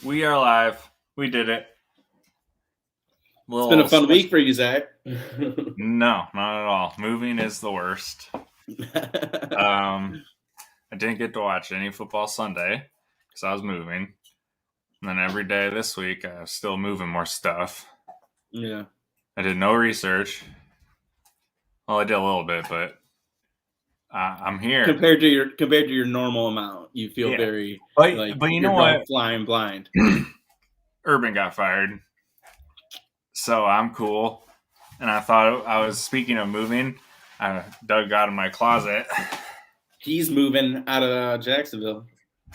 We are live. We did it. It's been a fun week for you, Zach. No, not at all. Moving is the worst. I didn't get to watch any football Sunday because I was moving. And then every day this week, I was still moving more stuff. Yeah. I did no research. Well, I did a little bit, but I'm here. Compared to your normal amount, you feel very but you you're know going what? flying blind. Urban got fired, so I'm cool. And I thought I was speaking of moving. I dug out of my closet. He's moving out of Jacksonville.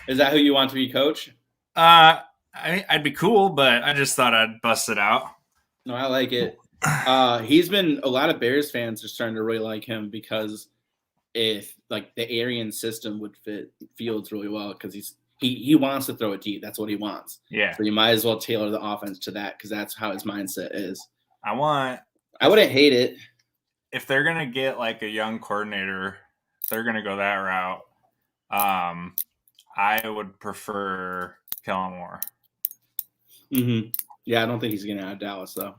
Is that who you want to be coach? I'd be cool, but I just thought I'd bust it out. No, I like it. He's been a lot of Bears fans are starting to really like him because if like the Arian system would fit Fields really well because he wants to throw it deep. That's what he wants. Yeah. So you might as well tailor the offense to that because that's how his mindset is. I wouldn't hate it. If they're going to get like a young coordinator, they're going to go that route. I would prefer Kellen Moore. Mm-hmm. Yeah, I don't think he's getting out of Dallas, though.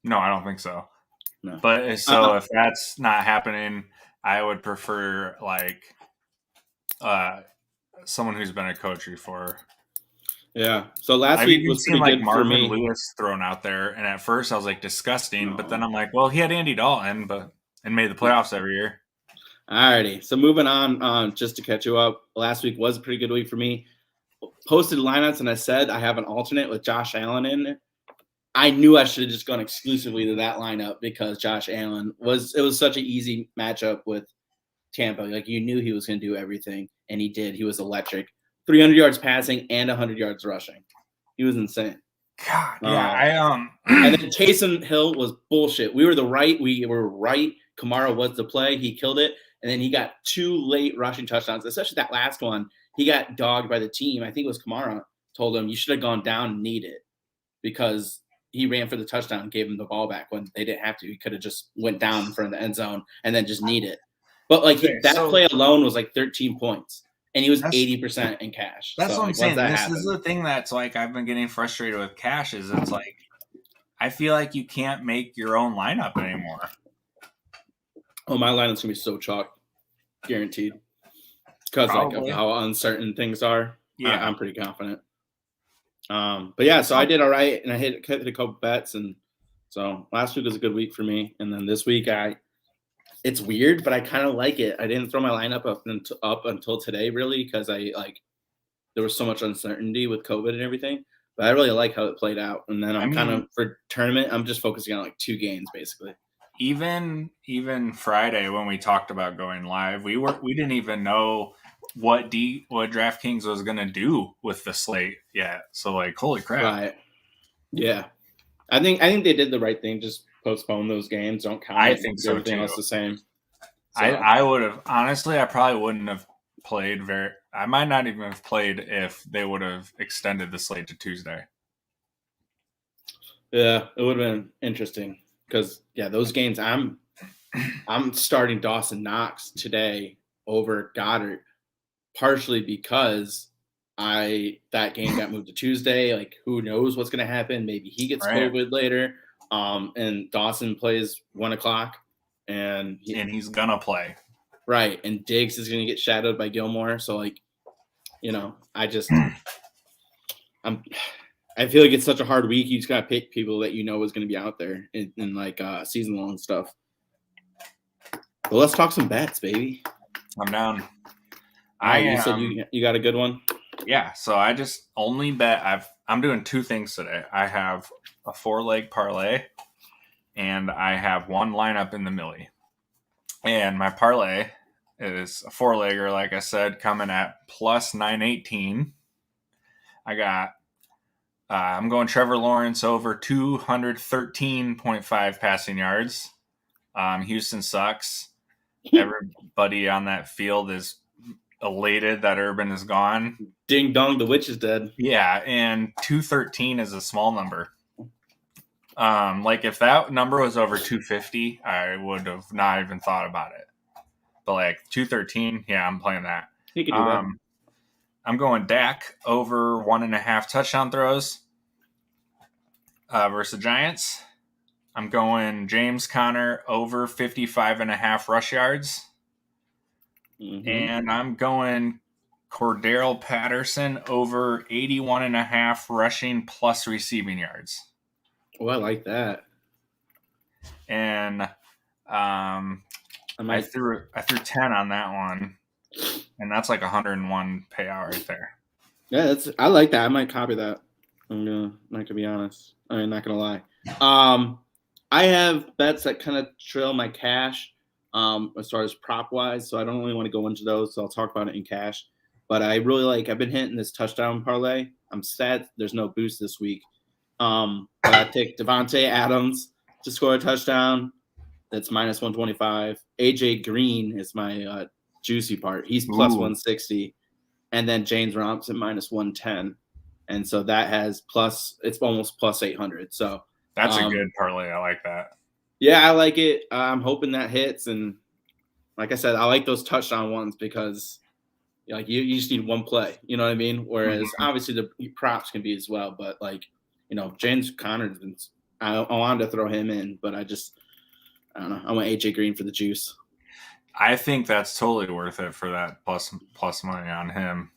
No, I don't think so. No. But so if that's not happening, I would prefer like someone who's been a coach before. Yeah. So last week was pretty good Marvin for me. Lewis thrown out there, and at first I was like disgusting, but then I'm like, well, he had Andy Dalton, and made the playoffs every year. Alrighty. So moving on, just to catch you up, last week was a pretty good week for me. Posted lineups, and I said I have an alternate with Josh Allen in it. I knew I should have just gone exclusively to that lineup because Josh Allen was such an easy matchup with Tampa. Like you knew he was going to do everything, and he did. He was electric. 300 yards passing and 100 yards rushing. He was insane. God, yeah. And then Taysom Hill was bullshit. We were right. Kamara was the play. He killed it, and then he got 2 late rushing touchdowns, especially that last one. He got dogged by the team. I think it was Kamara told him you should have gone down and need it because he ran for the touchdown and gave him the ball back when they didn't have to. He could have just went down in front of the end zone and then just need it. But play alone was like 13 points. And he was 80% in cash. That's what I'm saying. This is the thing that's like I've been getting frustrated with cash is it's like I feel like you can't make your own lineup anymore. Oh, my lineup's gonna be so chalk, guaranteed. Because of how uncertain things are. Yeah, I'm pretty confident. But yeah, so I did all right, and I hit a couple bets, and so last week was a good week for me. And then this week, it's weird, but I kind of like it. I didn't throw my lineup up until today, really, because there was so much uncertainty with COVID and everything. But I really like how it played out. And then I'm kind of for tournament, I'm just focusing on like 2 games basically. Even Friday when we talked about going live, we didn't even know what DraftKings was gonna do with the slate yet. So like, holy crap! Right? Yeah, I think they did the right thing. Just postpone those games. Don't count. I think so everything too. Else the same. So. I would have honestly. I probably wouldn't have played I might not even have played if they would have extended the slate to Tuesday. Yeah, it would have been interesting because those games. I'm starting Dawson Knox today over Goddard, partially because that game got moved to Tuesday. Like, who knows what's going to happen? Maybe he gets COVID later. And Dawson plays 1:00, and he's gonna play. Right, and Diggs is gonna get shadowed by Gilmore. So I feel like it's such a hard week. You just gotta pick people that you know is gonna be out there in season long stuff. Well, let's talk some bets, baby. I'm down. You said you got a good one. Yeah, so I just only bet I'm doing 2 things today. I have a 4-leg parlay, and I have 1 lineup in the millie. And my parlay is a 4-legger, like I said, coming at plus 918. I'm going Trevor Lawrence over 213.5 passing yards. Houston sucks. Everybody on that field is elated that Urban is gone. Ding dong, the witch is dead. Yeah, and 213 is a small number. Like if that number was over 250, I would have not even thought about it. But like 213, yeah, I'm playing that. He could do that. I'm going Dak over 1.5 touchdown throws versus the Giants. I'm going James Conner over 55.5 rush yards. Mm-hmm. And I'm going Cordero Patterson over 81.5 rushing plus receiving yards. Oh, I like that. And I threw 10 on that one, and that's like 101 payout right there. Yeah, I like that. I might copy that. I'm not gonna be honest. I'm not gonna lie. I have bets that kind of trail my cash as far as prop wise, so I don't really want to go into those. So I'll talk about it in cash. But I really I've been hitting this touchdown parlay. I'm sad there's no boost this week. But I picked Devante Adams to score a touchdown. That's minus 125. AJ Green is my juicy part. He's plus 160. And then James Robinson minus 110. And so that has it's almost plus 800. So that's a good parlay. I like that. Yeah, I like it. I'm hoping that hits. And like I said, I like those touchdown ones because you just need one play. You know what I mean? Whereas obviously the props can be as well. But James Conner, I wanted to throw him in, but I don't know. I want AJ Green for the juice. I think that's totally worth it for that plus money on him.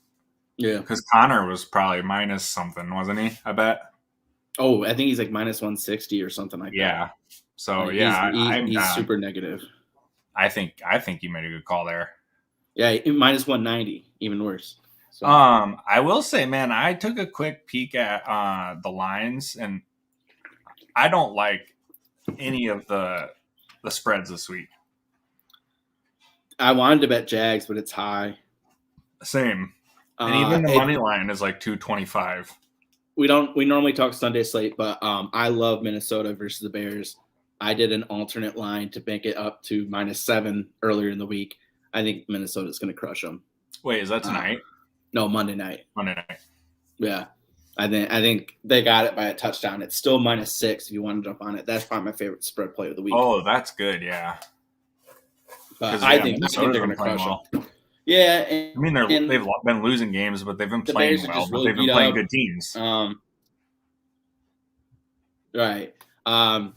Yeah. Because Connor was probably minus something, wasn't he? I bet. Oh, I think he's like minus 160 or something like that. Yeah. So he's super negative. I think you made a good call there. Yeah, minus 190, even worse. So. I will say, man, I took a quick peek at the lines, and I don't like any of the spreads this week. I wanted to bet Jags, but it's high. Same. And even the money line is like 225. We normally talk Sunday slate, but I love Minnesota versus the Bears. I did an alternate line to make it up to -7 earlier in the week. I think Minnesota's going to crush them. Wait, is that tonight? No, Monday night. Monday night. Yeah. I think they got it by a touchdown. It's still -6 if you want to jump on it. That's probably my favorite spread play of the week. Oh, that's good, yeah. But I think they're going to crush them. Yeah, I mean they've been losing games, but they've been playing well. But they've been playing good teams. Right. I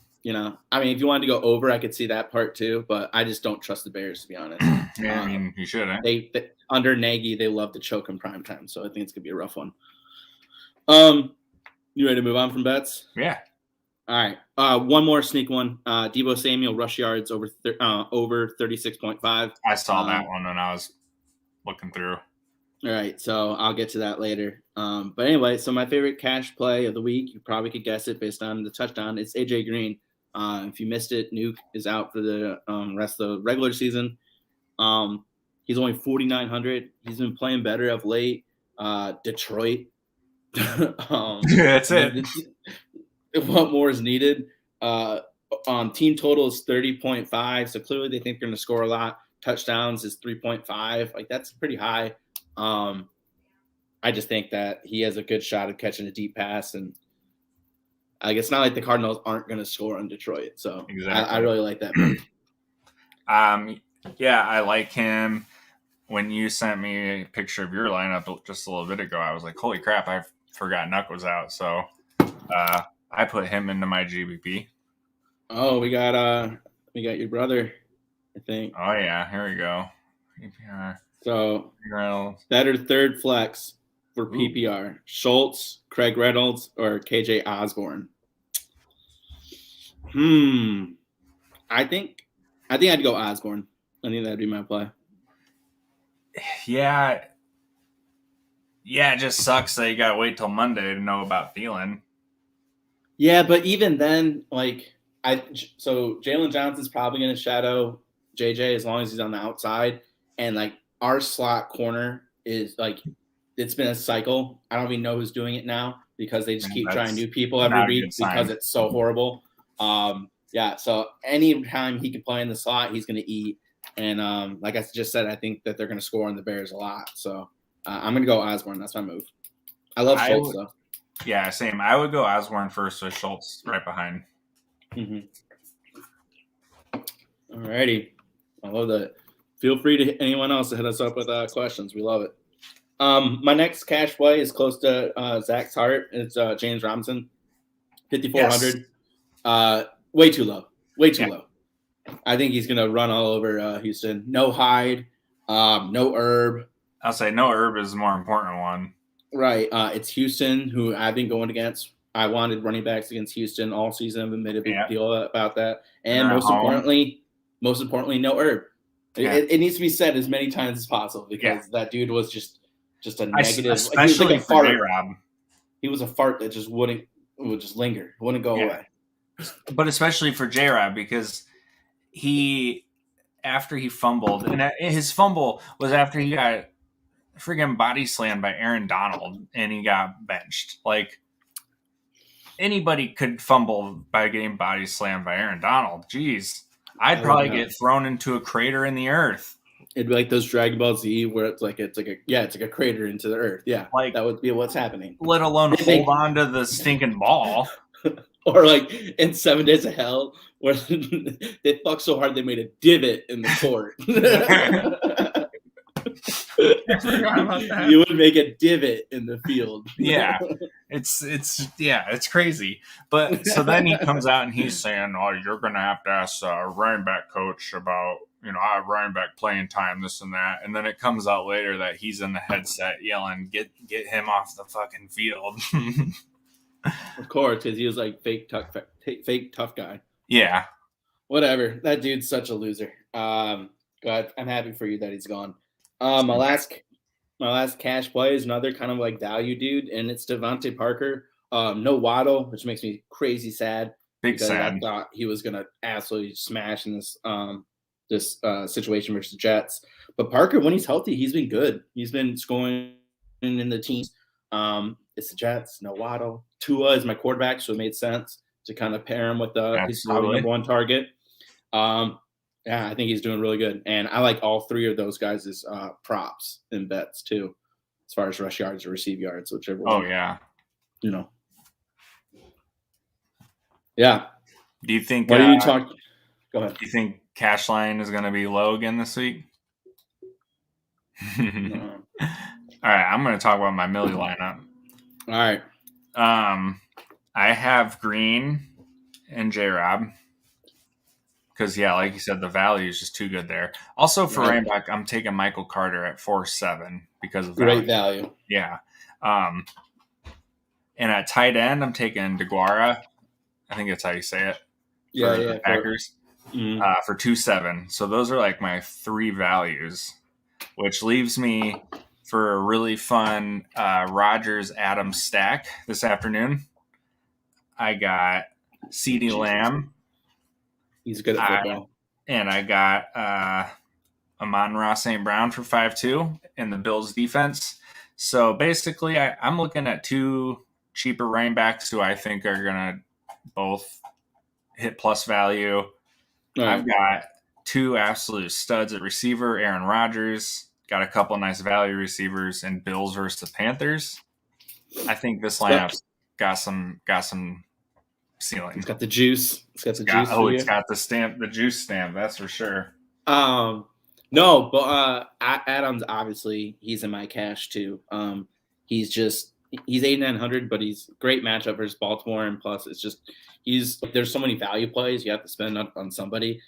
mean, if you wanted to go over, I could see that part too. But I just don't trust the Bears, to be honest. Yeah, I mean, you should. They under Nagy, they love to choke in primetime, so I think it's gonna be a rough one. You ready to move on from bets? Yeah. All right. One more sneak one. Deebo Samuel rush yards over 36.5. I saw that one when I was looking through. All right, so I'll get to that later. But anyway, so my favorite cash play of the week, you probably could guess it based on the touchdown. It's AJ Green. If you missed it, Nuke is out for the rest of the regular season. He's only 4,900. He's been playing better of late. Detroit. That's it. What more is needed? Team total is 30.5, so clearly they think they're going to score a lot. Touchdowns is 3.5. That's pretty high. I just think that he has a good shot of catching a deep pass, and it's not like the Cardinals aren't going to score on Detroit. So exactly. I really like that move. Yeah, I like him. When you sent me a picture of your lineup just a little bit ago, I was like, holy crap, I forgot Nuck was out. So I put him into my GBP. Oh, we got your brother, I think. Oh yeah, here we go. So better third flex for PPR: Schultz, Craig Reynolds, or KJ Osborne. I think I'd go Osborne. I think that'd be my play. Yeah. Yeah, it just sucks that you gotta wait till Monday to know about Thielen. Yeah, but even then, so Jalen Johnson's probably gonna shadow JJ as long as he's on the outside, and our slot corner is it's been a cycle. I don't even know who's doing it now because they just keep trying new people every week because it's so horrible. Yeah, so anytime he can play in the slot, he's going to eat. And like I just said, I think that they're going to score on the Bears a lot. So I'm going to go Osborne. That's my move. I love Schultz, though. Yeah, same. I would go Osborne first with Schultz right behind. Mm-hmm. All righty. I love that. Feel free to anyone else to hit us up with questions. We love it. My next cash play is close to Zach's heart. It's James Robinson, 5,400. Yes. Way too low. Way too low. I think he's gonna run all over Houston. No Hyde, no Herb. I'll say no Herb is the more important one. Right. It's Houston who I've been going against. I wanted running backs against Houston all season. I've made a big deal about that. And most importantly, no Herb. Yeah. It needs to be said as many times as possible because that dude was just a negative. Especially like for J-Rob. He was a fart that just would just linger, wouldn't go away. But especially for J-Rob because after he fumbled, and his fumble was after he got friggin' body slammed by Aaron Donald and he got benched. Like anybody could fumble by getting body slammed by Aaron Donald. Jeez. I'd probably get thrown into a crater in the earth. It'd be like those Dragon Ball Z where it's like a crater into the earth. Yeah. Like that would be what's happening. Let alone hold on to the stinking ball. Or like in 7 Days of Hell where they fucked so hard they made a divot in the court. I forgot about that. You would make a divot in the field. Yeah. It's crazy. But so then he comes out and he's saying, "Oh, you're gonna have to ask a running back coach about, I have running back playing time, this and that." And then it comes out later that he's in the headset yelling, "Get him off the fucking field." Of course, because he was like fake tough guy. Yeah. Whatever. That dude's such a loser. God, I'm happy for you that he's gone. My last cash play is another kind of like value dude, and it's Devante Parker. No Waddle, which makes me crazy sad. Big sad. I thought he was gonna absolutely smash in this situation versus the Jets. But Parker, when he's healthy, he's been good. He's been scoring in the teams. It's the Jets, no Waddle. Tua is my quarterback, so it made sense to kind of pair him with his number one target. Yeah, I think he's doing really good. And I like all three of those guys as props and bets too, as far as rush yards or receive yards, whichever one. Oh, yeah. Yeah. Do you think What are you talking? Go ahead. Do you think cash line is going to be low again this week? No. All right, I'm going to talk about my Millie lineup. All right. I have Green and J-Rob. Because, like you said, the value is just too good there. Also, for running back, I'm taking Michael Carter at 4.7 because of great value. Yeah. And at tight end, I'm taking DeGuara. I think that's how you say it. Yeah, the Packers. For 2.7. So those are like my three values, which leaves me for a really fun Rodgers-Adams stack this afternoon. I got CeeDee Lamb. He's good at football. And I got Amon-Ra St. Brown for 5.2 in the Bills defense. So basically, I'm looking at two cheaper running backs who I think are going to both hit plus value. Right. I've got two absolute studs at receiver, Aaron Rodgers. Got a couple of nice value receivers in Bills versus the Panthers. I think this lineup's got some ceiling. It's got the juice. It's got the juice stamp. That's for sure. No, but Adams, obviously, he's in my cash too. He's 8,900, but he's a great matchup versus Baltimore, and plus it's just there's so many value plays you have to spend on somebody.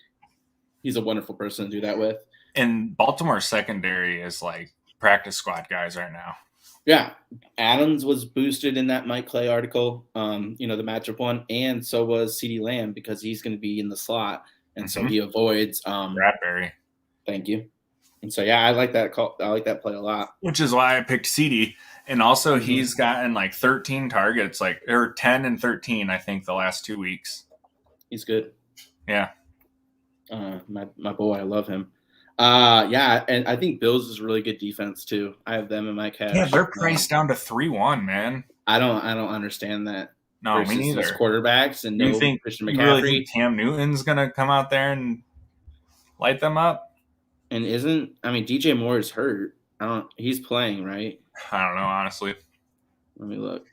He's a wonderful person to do that with. And Baltimore's secondary is like practice squad guys right now. Yeah, Adams was boosted in that Mike Clay article, the matchup one, and so was CeeDee Lamb because he's going to be in the slot, and so he avoids Bradbury. Thank you. And so I like that call. I like that play a lot. Which is why I picked CeeDee, and also he's gotten like 13 targets, or 10 and 13, I think, the last 2 weeks. He's good. Yeah. My boy, I love him. And I think Bills is really good defense too. I have them in my cash. Yeah, they're priced down to 3-1, man. I don't understand that. No, me neither. Quarterbacks and you think Christian McCaffrey. You really think Cam Newton's gonna come out there and light them up? And DJ Moore is hurt. He's playing, right? I don't know, honestly. Let me look.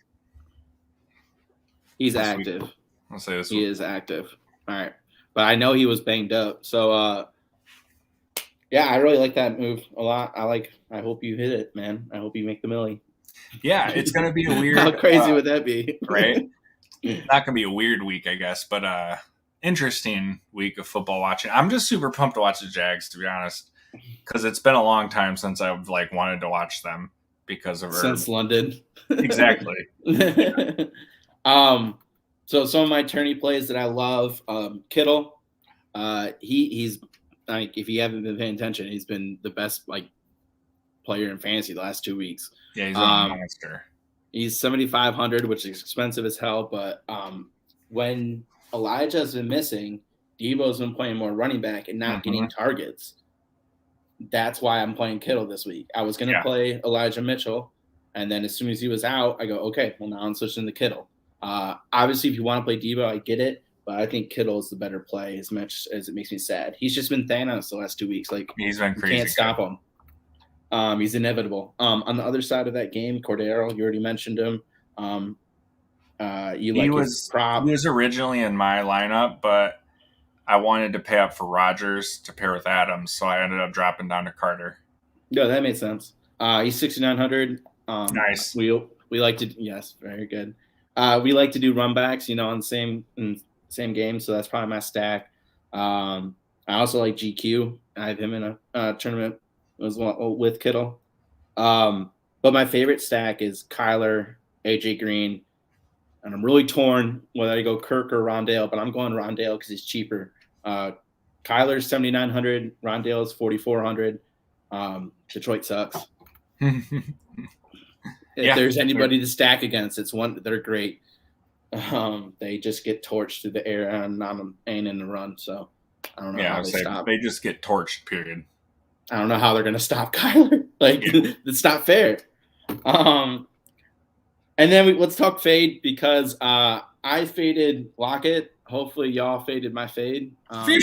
He's active. I'll say this. He is active. All right, but I know he was banged up. So Yeah, I really like that move a lot. I hope you hit it, man. I hope you make the millie. Yeah, it's gonna be a weird. How crazy would that be? Right? Not gonna be a weird week, I guess, but interesting week of football watching. I'm just super pumped to watch the Jags, to be honest, because it's been a long time since I've like wanted to watch them because of since London. Exactly. So some of my tourney plays that I love, Kittle. He's like, if you haven't been paying attention, he's been the best like player in fantasy the last 2 weeks. Yeah, he's a monster. He's 7,500, which is expensive as hell. But when Elijah's been missing, Debo's been playing more running back and not getting targets. That's why I'm playing Kittle this week. I was going to play Elijah Mitchell, and then as soon as he was out, I go, okay, well, now I'm switching to Kittle. Obviously, if you want to play Debo, I get it, but I think Kittle is the better play as much as it makes me sad. He's just been Thanos the last 2 weeks. Like, he's been crazy. You can't stop him. He's inevitable. On the other side of that game, Cordero, you already mentioned him. He was originally in my lineup, but I wanted to pay up for Rodgers to pair with Adams, so I ended up dropping down to Carter. Yeah, that made sense. He's 6,900. Nice. We like to very good. We like to do run backs, on the same game, so that's probably my stack. I also like GQ. I have him in a tournament as well with Kittle. But my favorite stack is Kyler, AJ Green, and I'm really torn whether I go Kirk or Rondale, but I'm going Rondale because he's cheaper. Kyler's 7,900, Rondale's 4,400. Detroit sucks. If there's anybody to stack against, they're great. They just get torched through the air and in the run. So I don't know how they stop. They just get torched, period. I don't know how they're going to stop Kyler. It's not fair. And then let's talk fade because I faded Lockett. Hopefully, y'all faded my fade. He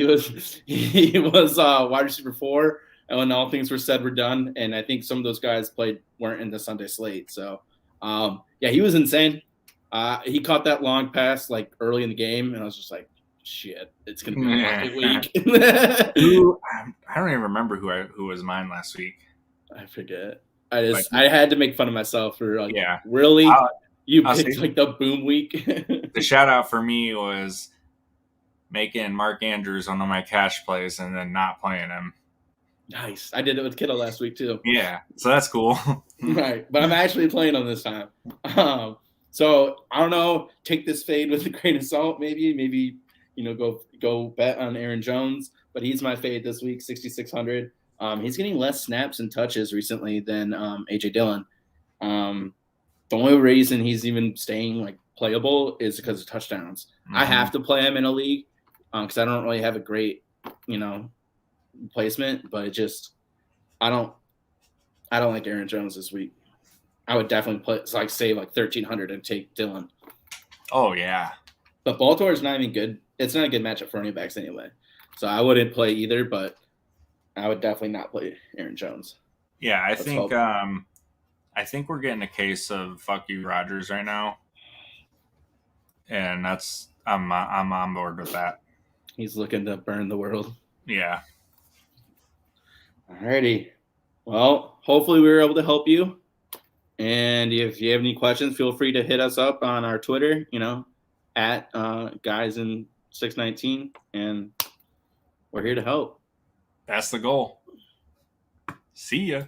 was wide receiver 4, and when all things were said, were done. And I think some of those guys weren't in the Sunday slate. So, he was insane. He caught that long pass like early in the game, and I was just like, shit, it's gonna be a Lockett week. I don't even remember who was mine last week. I forget. I had to make fun of myself for really. You picked like the boom week. The shout out for me was making Mark Andrews one of my cash plays and then not playing him. Nice. I did it with Kittle last week too. Yeah, so that's cool. Right, but I'm actually playing on this time. So I don't know. Take this fade with a grain of salt. Maybe go bet on Aaron Jones, but he's my fade this week, 6,600. He's getting less snaps and touches recently than AJ Dillon. The only reason he's even staying like playable is because of touchdowns. I have to play him in a league because I don't really have a great, placement. But I don't like Aaron Jones this week. I would definitely save like 1,300 and take Dillon. Oh yeah, but Baltimore is not even good. It's not a good matchup for running backs anyway. So I wouldn't play either, but I would definitely not play Aaron Jones. Yeah, I think we're getting a case of fuck you Rodgers right now, and I'm on board with that. He's looking to burn the world. Yeah. Alrighty. Well, hopefully we were able to help you. And if you have any questions, feel free to hit us up on our Twitter. At guys in 619, and we're here to help. That's the goal. See ya.